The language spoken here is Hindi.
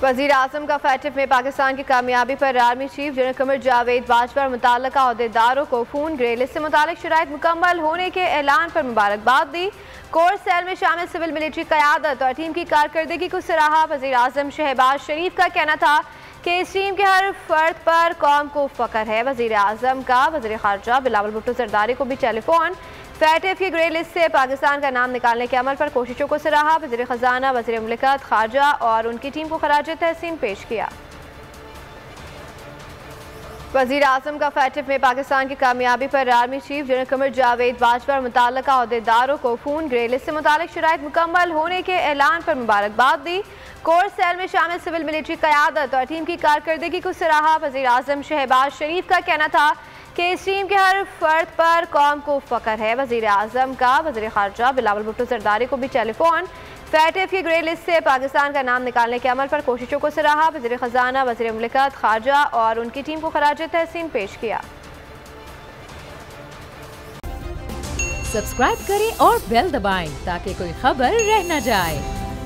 वज़ीर आज़म का फैटिफ में पाकिस्तान की कामयाबी पर army chief general Qamar Javed Bajwa और मुतल्लिका अहदेदारों को फ़ोन ग्रे लिस्ट से मुतालिक शराइत मुकम्मल होने के ऐलान पर मुबारकबाद दी। कोर सेल में शामिल सिविल मिलिट्री क़यादत और टीम की कारकर्दगी को सराहा। वज़ीर आज़म शहबाज शरीफ का कहना था कि इस टीम के हर फर्द पर कौम को फ़ख्र है। वज़ीर आज़म का वज़ीर ख़ारजा बिलावल भुट्टो ज़रदारी को भी टेलीफोन फैटिफ की ग्रे लिस्ट से पाकिस्तान का नाम निकालने के अमल पर कोशिशों को सराहा। वज़ीर ख़जाना, वज़ीर मुमलिकत खारजा और उनकी टीम को खराज तहसीन पेश किया। वज़ीर आज़म का फैटिफ में पाकिस्तान की कामयाबी पर army chief general Qamar Javed Bajwa और मुतल्लिका अहदेदारों को फ़ोन ग्रे लिस्ट से मुतालिक शराइत मुकम्मल होने के ऐलान पर मुबारकबाद दी। कोर सेल में शामिल सिविल मिलिट्री क़यादत और टीम की कारकर्दगी को सराहा। वज़ीर आज़म शहबाज शरीफ का कहना था कि इस टीम के हर फर्द पर कौम को फ़ख्र है। वज़ीर आज़म का वज़ीर ख़ारजा बिलावल भुट्टो ज़रदारी को भी टेलीफोन फैटिफ की ग्रे लिस्ट से पाकिस्तान का नाम निकालने के अमल पर कोशिशों को सराहा। वज़ीर ख़जाना, वज़ीर मुमलिकत खारजा और उनकी टीम को खराज तहसीन पेश किया। सब्सक्राइब करें और बेल दबाएं ताकि कोई खबर रह न जाए।